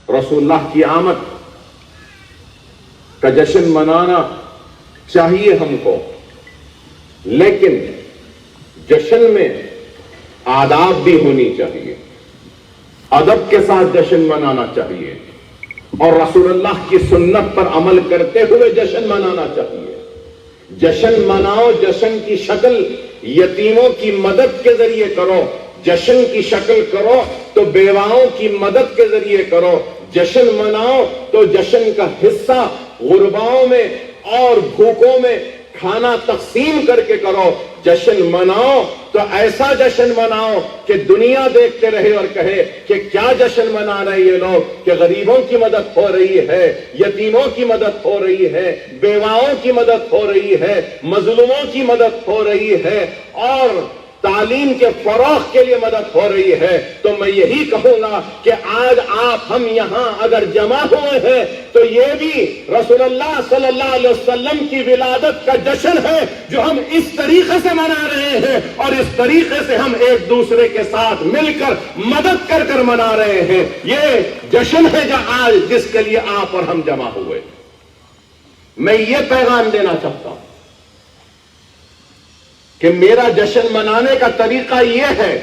رسول اللہ کی آمد کا جشن منانا چاہیے ہم کو، لیکن جشن میں آداب بھی ہونی چاہیے، ادب کے ساتھ جشن منانا چاہیے، اور رسول اللہ کی سنت پر عمل کرتے ہوئے جشن منانا چاہیے۔ جشن مناؤ، جشن کی شکل یتیموں کی مدد کے ذریعے کرو، جشن کی شکل کرو تو بیواؤں کی مدد کے ذریعے کرو، جشن مناؤ تو جشن کا حصہ غرباؤں میں اور بھوکوں میں کھانا تقسیم کر کے کرو، جشن مناؤ تو ایسا جشن مناؤ کہ دنیا دیکھتے رہے اور کہے کہ کیا جشن منا رہے یہ لوگ، کہ غریبوں کی مدد ہو رہی ہے، یتیموں کی مدد ہو رہی ہے، بیواؤں کی مدد ہو رہی ہے، مظلوموں کی مدد ہو رہی ہے، اور تعلیم کے فروغ کے لیے مدد ہو رہی ہے۔ تو میں یہی کہوں گا کہ آج آپ ہم یہاں اگر جمع ہوئے ہیں تو یہ بھی رسول اللہ صلی اللہ علیہ وسلم کی ولادت کا جشن ہے جو ہم اس طریقے سے منا رہے ہیں، اور اس طریقے سے ہم ایک دوسرے کے ساتھ مل کر مدد کر کر منا رہے ہیں۔ یہ جشن ہے جو آج جس کے لیے آپ اور ہم جمع ہوئے۔ میں یہ پیغام دینا چاہتا ہوں کہ میرا جشن منانے کا طریقہ یہ ہے،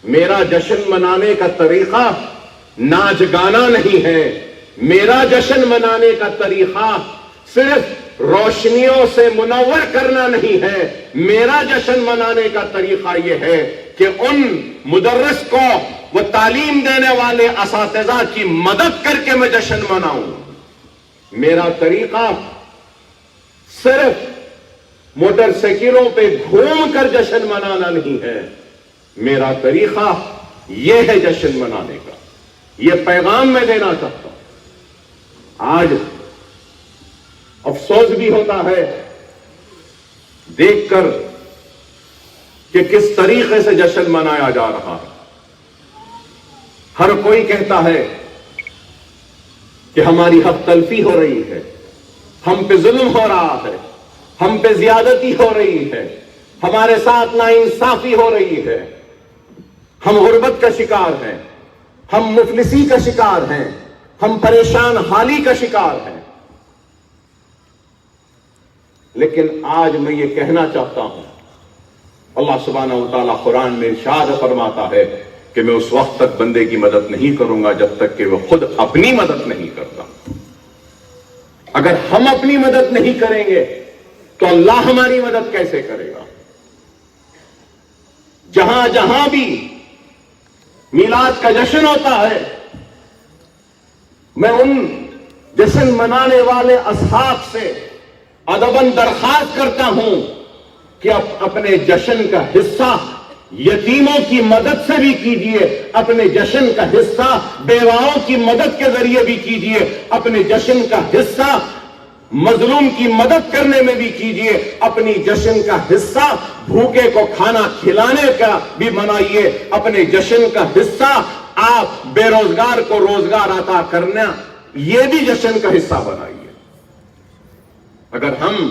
میرا جشن منانے کا طریقہ ناچ گانا نہیں ہے، میرا جشن منانے کا طریقہ صرف روشنیوں سے منور کرنا نہیں ہے، میرا جشن منانے کا طریقہ یہ ہے کہ ان مدرس کو وہ تعلیم دینے والے اساتذہ کی مدد کر کے میں جشن مناؤں۔ میرا طریقہ صرف موٹر سائیکلوں پہ گھوم کر جشن منانا نہیں ہے، میرا طریقہ یہ ہے جشن منانے کا۔ یہ پیغام میں دینا چاہتا ہوں۔ آج افسوس بھی ہوتا ہے دیکھ کر کہ کس طریقے سے جشن منایا جا رہا ہے۔ ہر کوئی کہتا ہے کہ ہماری حق تلفی ہو رہی ہے، ہم پہ ظلم ہو رہا ہے، ہم پہ زیادتی ہو رہی ہے، ہمارے ساتھ ناانصافی ہو رہی ہے، ہم غربت کا شکار ہیں، ہم مفلسی کا شکار ہیں، ہم پریشان حالی کا شکار ہیں۔ لیکن آج میں یہ کہنا چاہتا ہوں، اللہ سبحانہ و تعالیٰ قرآن میں ارشاد فرماتا ہے کہ میں اس وقت تک بندے کی مدد نہیں کروں گا جب تک کہ وہ خود اپنی مدد نہیں کرتا۔ اگر ہم اپنی مدد نہیں کریں گے تو اللہ ہماری مدد کیسے کرے گا؟ جہاں جہاں بھی میلاد کا جشن ہوتا ہے، میں ان جشن منانے والے اصحاب سے ادباً درخواست کرتا ہوں کہ اپنے جشن کا حصہ یتیموں کی مدد سے بھی کیجئے، اپنے جشن کا حصہ بیواؤں کی مدد کے ذریعے بھی کیجئے، اپنے جشن کا حصہ مظلوم کی مدد کرنے میں بھی کیجئے، اپنی جشن کا حصہ بھوکے کو کھانا کھلانے کا بھی بنائیے، اپنے جشن کا حصہ آپ بے روزگار کو روزگار عطا کرنا یہ بھی جشن کا حصہ بنائیے۔ اگر ہم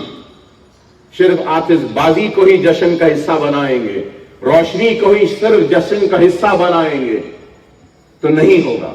صرف آتش بازی کو ہی جشن کا حصہ بنائیں گے، روشنی کو ہی صرف جشن کا حصہ بنائیں گے تو نہیں ہوگا۔